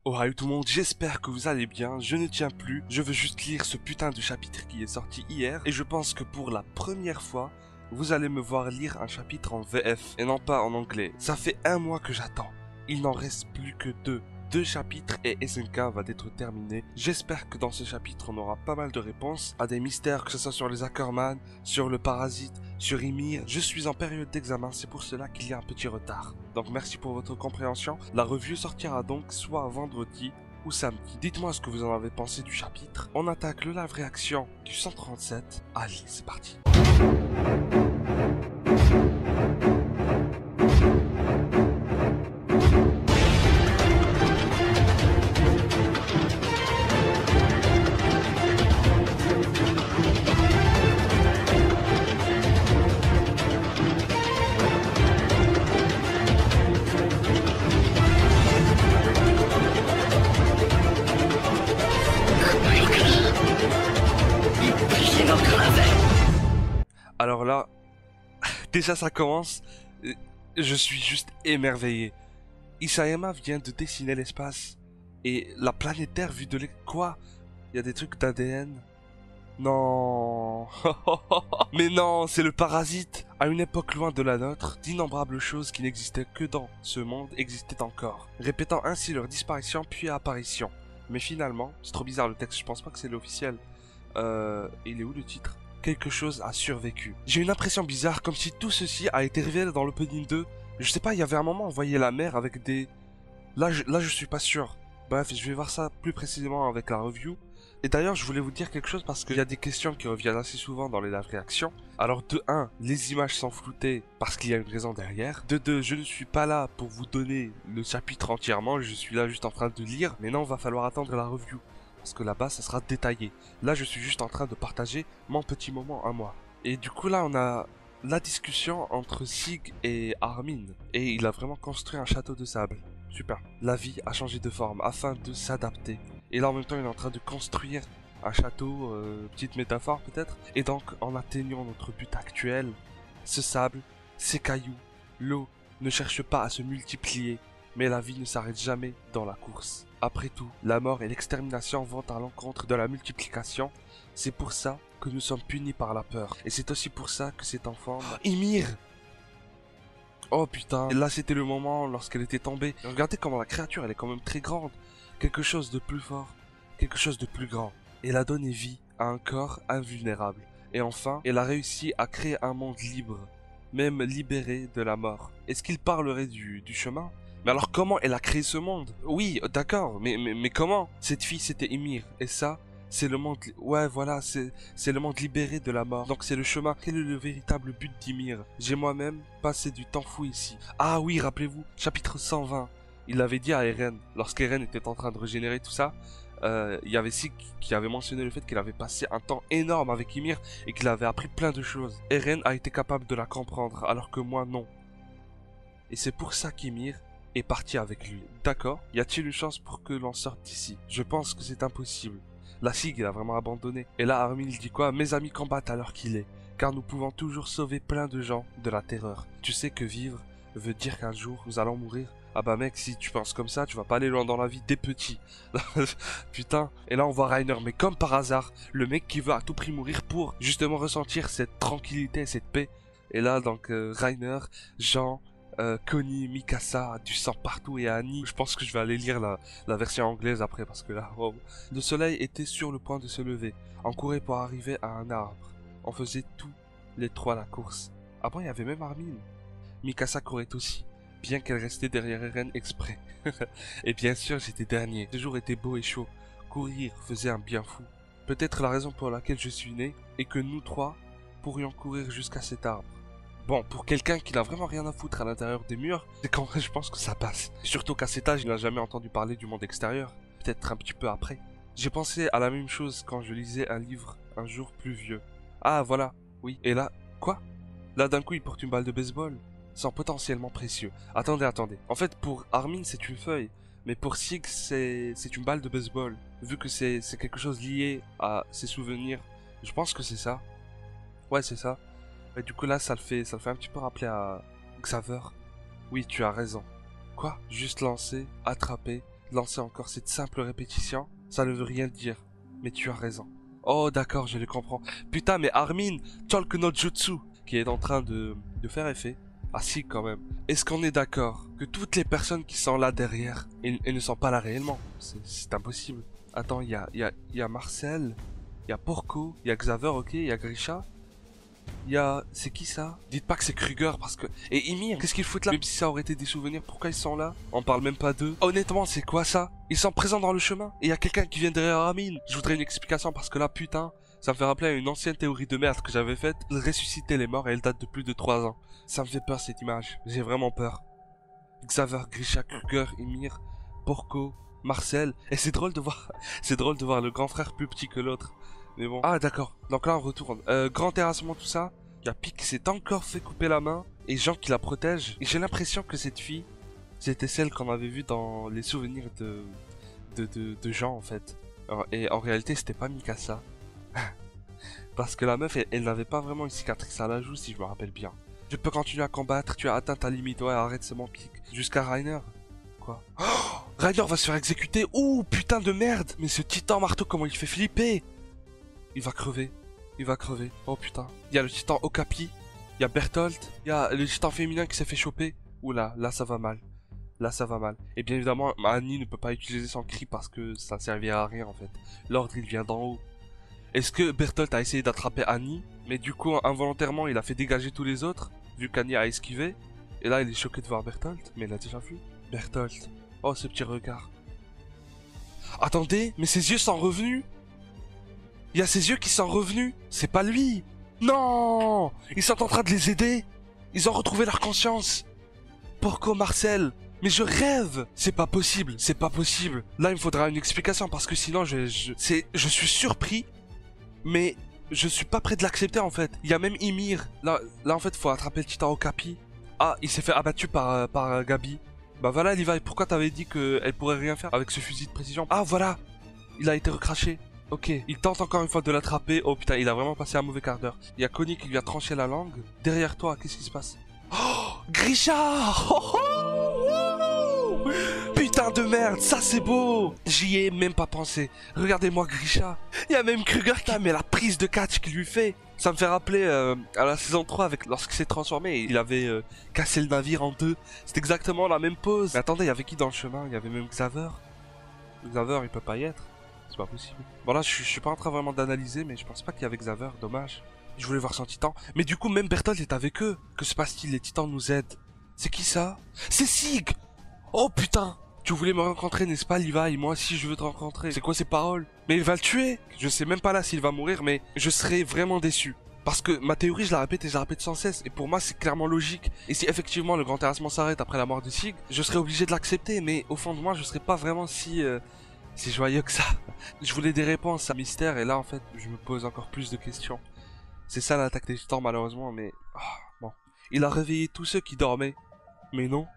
Oh hi tout le monde, j'espère que vous allez bien, je ne tiens plus, je veux juste lire ce putain de chapitre qui est sorti hier, et je pense que pour la première fois, vous allez me voir lire un chapitre en VF, et non pas en anglais. Ça fait un mois que j'attends, il n'en reste plus que deux. Deux chapitres et SNK va être terminé. J'espère que dans ce chapitre on aura pas mal de réponses à des mystères, que ce soit sur les Ackerman, sur le parasite, sur Ymir. Je suis en période d'examen, c'est pour cela qu'il y a un petit retard. Donc merci pour votre compréhension. La review sortira donc soit vendredi ou samedi. Dites-moi ce que vous en avez pensé du chapitre. On attaque le live réaction du 137. Allez, c'est parti. Alors là, déjà ça commence, je suis juste émerveillé. Isayama vient de dessiner l'espace et la planète Terre vue de quoi? Il y a des trucs d'ADN? Non. Mais non, c'est le parasite. À une époque loin de la nôtre, d'innombrables choses qui n'existaient que dans ce monde existaient encore, répétant ainsi leur disparition puis apparition. Mais finalement, c'est trop bizarre le texte, je pense pas que c'est l'officiel. Il est où le titre? Quelque chose a survécu. J'ai une impression bizarre, comme si tout ceci a été révélé dans l'opening 2. Je sais pas, il y avait un moment, on voyait la mer avec des... Là, je suis pas sûr. Bref, je vais voir ça plus précisément avec la review. Et d'ailleurs, je voulais vous dire quelque chose parce qu'il y a des questions qui reviennent assez souvent dans les live réactions. Alors, de 1, les images sont floutées parce qu'il y a une raison derrière. De 2, je ne suis pas là pour vous donner le chapitre entièrement, je suis là juste en train de lire. Mais non, va falloir attendre la review. Parce que là-bas, ça sera détaillé. Là, je suis juste en train de partager mon petit moment à moi. Et du coup, là, on a la discussion entre Sig et Armin. Et il a vraiment construit un château de sable. Super. La vie a changé de forme afin de s'adapter. Et là, en même temps, il est en train de construire un château, petite métaphore peut-être. Et donc, en atteignant notre but actuel, ce sable, ces cailloux, l'eau ne cherche pas à se multiplier, mais la vie ne s'arrête jamais dans la course. Après tout, la mort et l'extermination vont à l'encontre de la multiplication. C'est pour ça que nous sommes punis par la peur. Et c'est aussi pour ça que cet enfant... Ymir! Oh putain, là c'était le moment lorsqu'elle était tombée. Regardez comment la créature, elle est quand même très grande. Quelque chose de plus fort, quelque chose de plus grand. Elle a donné vie à un corps invulnérable. Et enfin, elle a réussi à créer un monde libre, même libéré de la mort. Est-ce qu'il parlerait du chemin? Mais alors comment elle a créé ce monde? Oui, d'accord, mais comment? Cette fille c'était Ymir, et ça, c'est le monde... Ouais, voilà, c'est le monde libéré de la mort. Donc c'est le chemin. Quel est le véritable but d'Ymir? J'ai moi-même passé du temps fou ici. Ah oui, rappelez-vous, chapitre 120. Il l'avait dit à Eren, lorsqu'Eren était en train de régénérer tout ça, il y avait Sig qui avait mentionné le fait qu'il avait passé un temps énorme avec Ymir et qu'il avait appris plein de choses. Eren a été capable de la comprendre, alors que moi non. Et c'est pour ça qu'Ymir est parti avec lui. D'accord? Y a-t-il une chance pour que l'on sorte d'ici? Je pense que c'est impossible. La Sig, il a vraiment abandonné. Et là, Armin, il dit quoi? Mes amis combattent à l'heure qu'il est, car nous pouvons toujours sauver plein de gens de la terreur. Tu sais que vivre veut dire qu'un jour, nous allons mourir. Ah bah mec, si tu penses comme ça, tu vas pas aller loin dans la vie des petits. Putain. Et là, on voit Reiner, mais comme par hasard, le mec qui veut à tout prix mourir pour justement ressentir cette tranquillité, cette paix. Et là, donc, Reiner, Jean... Connie, Mikasa, du sang partout et Annie. Je pense que je vais aller lire la version anglaise après parce que là, wow. Le soleil était sur le point de se lever. On courait pour arriver à un arbre. On faisait tous les trois la course. Ah bon, il y avait même Armin. Mikasa courait aussi, bien qu'elle restait derrière Eren exprès. Et bien sûr, j'étais dernier. Ce jour était beau et chaud. Courir faisait un bien fou. Peut-être la raison pour laquelle je suis né est que nous trois pourrions courir jusqu'à cet arbre. Bon, pour quelqu'un qui n'a vraiment rien à foutre à l'intérieur des murs, c'est quand même, je pense que ça passe. Surtout qu'à cet âge, il n'a jamais entendu parler du monde extérieur. Peut-être un petit peu après. J'ai pensé à la même chose quand je lisais un livre un jour plus vieux. Ah, voilà, oui. Et là, quoi? Là, d'un coup, il porte une balle de baseball. Sans potentiellement précieux. Attendez. En fait, pour Armin, c'est une feuille. Mais pour Sig, c'est une balle de baseball. Vu que c'est quelque chose lié à ses souvenirs. Je pense que c'est ça. Ouais, c'est ça. Et du coup là ça le fait un petit peu rappeler à Xaver. Oui, tu as raison. Quoi? Juste lancer, attraper, lancer encore cette simple répétition, ça ne veut rien dire. Mais tu as raison. Oh d'accord, je le comprends. Putain, mais Armin, Chalk no Jutsu, qui est en train de faire effet. Ah si, quand même. Est-ce qu'on est d'accord que toutes les personnes qui sont là derrière, elles ne sont pas là réellement? C'est impossible. Attends, il y a Marcel, il y a Porco, il y a Xaver, ok, il y a Grisha. Il y a... C'est qui ça? Dites pas que c'est Kruger parce que... Et Ymir, qu'est-ce qu'ils foutent là? Même si ça aurait été des souvenirs, pourquoi ils sont là? On parle même pas d'eux. Honnêtement, c'est quoi ça? Ils sont présents dans le chemin. Et il y a quelqu'un qui vient derrière Armin. Je voudrais une explication parce que là, putain, ça me fait rappeler à une ancienne théorie de merde que j'avais faite. Ressusciter les morts et elle date de plus de 3 ans. Ça me fait peur cette image. J'ai vraiment peur. Xaver, Grisha, Kruger, Ymir, Porco, Marcel. Et c'est drôle de voir... c'est drôle de voir le grand frère plus petit que l'autre. Mais bon. Ah d'accord, donc là on retourne. Grand terrassement, tout ça. Il y a Pic qui s'est encore fait couper la main. Et Jean qui la protège. Et j'ai l'impression que cette fille, c'était celle qu'on avait vue dans les souvenirs de Jean en fait. Et en réalité c'était pas Mikasa. Parce que la meuf, elle n'avait pas vraiment une cicatrice à la joue si je me rappelle bien. Je peux continuer à combattre, tu as atteint ta limite. Ouais, arrête, c'est mon pic. Jusqu'à Rainer. Quoi? Oh, Rainer va se faire exécuter. Ouh, putain de merde. Mais ce titan marteau, comment il fait flipper. Il va crever. Il va crever. Oh putain. Il y a le titan Okapi. Il y a Berthold. Il y a le titan féminin qui s'est fait choper. Oula, là ça va mal. Là ça va mal. Et bien évidemment, Annie ne peut pas utiliser son cri parce que ça servira à rien en fait. L'ordre il vient d'en haut. Est-ce que Berthold a essayé d'attraper Annie, mais du coup involontairement il a fait dégager tous les autres, vu qu'Annie a esquivé. Et là il est choqué de voir Berthold, mais il a déjà vu. Berthold. Oh ce petit regard. Attendez, mais ses yeux sont revenus. Il y a ses yeux qui sont revenus. C'est pas lui. Non. Ils sont en train de les aider. Ils ont retrouvé leur conscience. Porco, Marcel. Mais je rêve. C'est pas possible. C'est pas possible. Là, il me faudra une explication parce que sinon, je suis surpris. Mais je suis pas prêt de l'accepter en fait. Il y a même Ymir. Là en fait, faut attraper le titan Okapi. Ah, il s'est fait abattu par Gabi. Bah voilà, Levi. Pourquoi t'avais dit qu'elle pourrait rien faire avec ce fusil de précision? Ah voilà. Il a été recraché. Ok, il tente encore une fois de l'attraper. Oh putain, il a vraiment passé un mauvais quart d'heure. Il y a Connie qui lui a tranché la langue. Derrière toi, qu'est-ce qui se passe? Oh, Grisha. Oh, oh, putain de merde, ça c'est beau. J'y ai même pas pensé. Regardez-moi Grisha. Il y a même Kruger qui a mais la prise de catch qu'il lui fait. Ça me fait rappeler à la saison 3 avec lorsqu'il s'est transformé, il avait cassé le navire en deux. C'est exactement la même pose. Mais attendez, il y avait qui dans le chemin? Il y avait même Xaver. Xaver, il peut pas y être. C'est pas possible. Bon là, je suis pas en train vraiment d'analyser, mais je pense pas qu'il y avait Xaver, dommage. Je voulais voir son titan. Mais du coup, même Berthold est avec eux. Que se passe-t-il? Les titans nous aident. C'est qui ça? C'est Sig. Oh putain. Tu voulais me rencontrer, n'est-ce pas, Levi? Moi aussi, je veux te rencontrer. C'est quoi ces paroles? Mais il va le tuer. Je sais même pas là s'il va mourir, mais je serais vraiment déçu. Parce que ma théorie, je la répète et je la répète sans cesse. Et pour moi, c'est clairement logique. Et si effectivement le grand terrassement s'arrête après la mort de Sig, je serais obligé de l'accepter. Mais au fond de moi, je serais pas vraiment si joyeux que ça. Je voulais des réponses à mystère et là en fait je me pose encore plus de questions. C'est ça l'attaque des titans malheureusement, mais bon. Il a réveillé tous ceux qui dormaient. Mais non.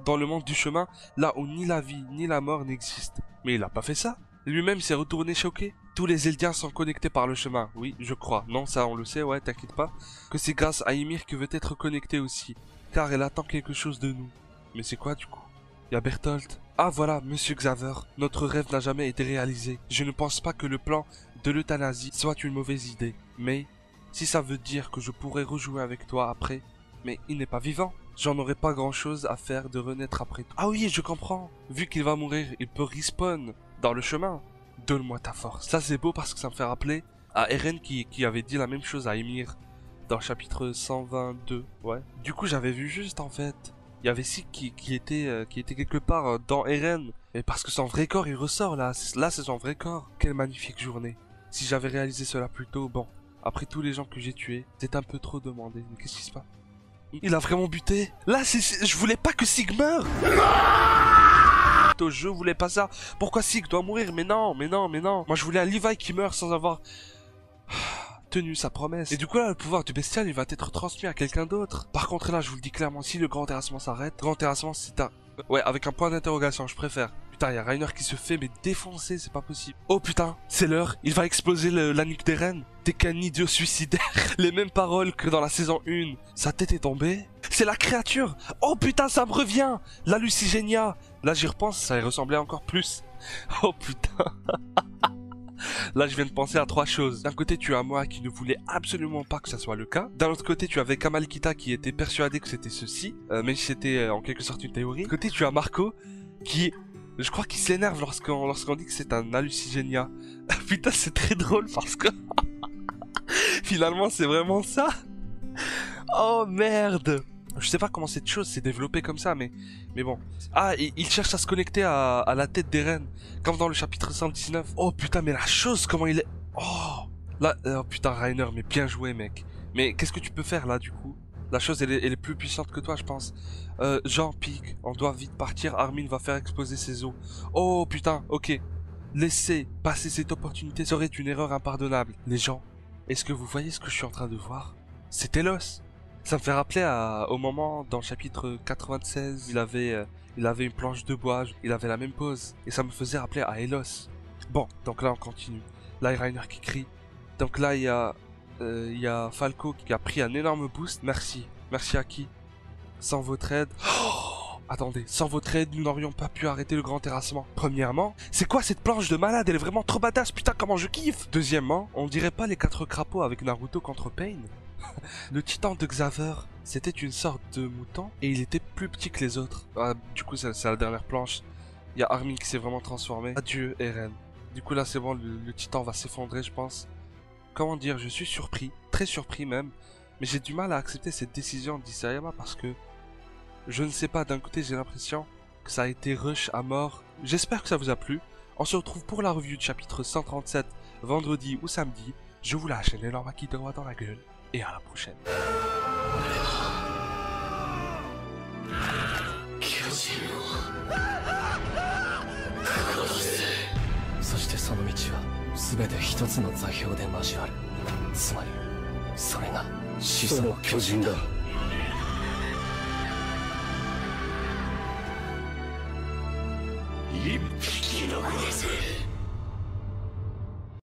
Dans le monde du chemin, là où ni la vie ni la mort n'existent. Mais il a pas fait ça. Lui-même s'est retourné choqué. Tous les Eldiens sont connectés par le chemin. Oui, je crois. Non, ça on le sait, ouais, t'inquiète pas. Que c'est grâce à Ymir qui veut être connecté aussi. Car elle attend quelque chose de nous. Mais c'est quoi du coup? Il y a Berthold. Ah voilà, monsieur Xaver, notre rêve n'a jamais été réalisé. Je ne pense pas que le plan de l'euthanasie soit une mauvaise idée. Mais, si ça veut dire que je pourrais rejouer avec toi après, mais il n'est pas vivant. J'en aurais pas grand chose à faire de renaître après tout. Ah oui, je comprends. Vu qu'il va mourir, il peut respawn dans le chemin. Donne-moi ta force. Ça c'est beau parce que ça me fait rappeler à Eren qui avait dit la même chose à Ymir dans le chapitre 122. Ouais. Du coup, j'avais vu juste en fait. Il y avait Sig qui était quelque part dans Eren. Et parce que son vrai corps, il ressort là. Là, c'est son vrai corps. Quelle magnifique journée. Si j'avais réalisé cela plus tôt, bon. Après tous les gens que j'ai tués, c'est un peu trop demandé. Mais qu'est-ce qui se passe? Il a vraiment buté. Là, je voulais pas que Sig meure. Je voulais pas ça. Pourquoi Sig doit mourir? Mais non, mais non, mais non. Moi, je voulais un Levi qui meurt sans avoir tenu sa promesse. Et du coup là, le pouvoir du bestial, il va être transmis à quelqu'un d'autre. Par contre là, je vous le dis clairement, si le grand terrassement s'arrête, grand terrassement c'est un... Ouais, avec un point d'interrogation, je préfère. Putain, il y a Rainer qui se fait mais défoncer, c'est pas possible. Oh putain, c'est l'heure, il va exploser la nuque d'Eren. T'es qu'un idiot suicidaire. Les mêmes paroles que dans la saison 1. Sa tête est tombée. C'est la créature. Oh putain, ça me revient. La Lucigenia. Là, j'y repense, ça y ressemblait encore plus. Oh putain. Là, je viens de penser à trois choses. D'un côté, tu as moi qui ne voulais absolument pas que ça soit le cas. D'un autre côté, tu avais Kamal Kita qui était persuadé que c'était ceci, même si c'était en quelque sorte une théorie. De côté, tu as Marco qui, je crois qu'il s'énerve lorsqu'on dit que c'est un hallucigénia. Putain, c'est très drôle parce que finalement, c'est vraiment ça. Oh merde. Je sais pas comment cette chose s'est développée comme ça, mais bon. Ah, et il cherche à se connecter à la tête d'Eren, comme dans le chapitre 119. Oh putain, mais la chose, comment il est... Oh là, oh putain, Reiner, mais bien joué, mec. Mais qu'est-ce que tu peux faire, là, du coup? La chose, elle est plus puissante que toi, je pense. Jean, Pig, on doit vite partir, Armin va faire exploser ses os. Oh putain, ok. Laisser passer cette opportunité serait une erreur impardonnable. Les gens, est-ce que vous voyez ce que je suis en train de voir? C'est Telos. Ça me fait rappeler au moment dans le chapitre 96, il avait une planche de bois, il avait la même pose, et ça me faisait rappeler à Elos. Bon, donc là on continue. Là il y a Reiner qui crie. Donc là il y a Falco qui a pris un énorme boost. Merci à qui? Sans votre aide... Oh, attendez, sans votre aide, nous n'aurions pas pu arrêter le grand terrassement. Premièrement, c'est quoi cette planche de malade? Elle est vraiment trop badass, putain comment je kiffe. Deuxièmement, on dirait pas les 4 crapauds avec Naruto contre Pain? Le titan de Xaver, c'était une sorte de mouton et il était plus petit que les autres. Ah, du coup, c'est la dernière planche. Il y a Armin qui s'est vraiment transformé. Adieu, Eren. Du coup, là, c'est bon, le titan va s'effondrer, je pense. Comment dire, je suis surpris, très surpris même. Mais j'ai du mal à accepter cette décision d'Isayama parce que... Je ne sais pas, d'un côté, j'ai l'impression que ça a été rush à mort. J'espère que ça vous a plu. On se retrouve pour la review du chapitre 137, vendredi ou samedi. Je vous lâche un énorme acquis de droit dans la gueule. Et à la prochaine. そしてその道は全て一つの座標で交わる。つまりそれが始祖の巨人だ。一匹残らず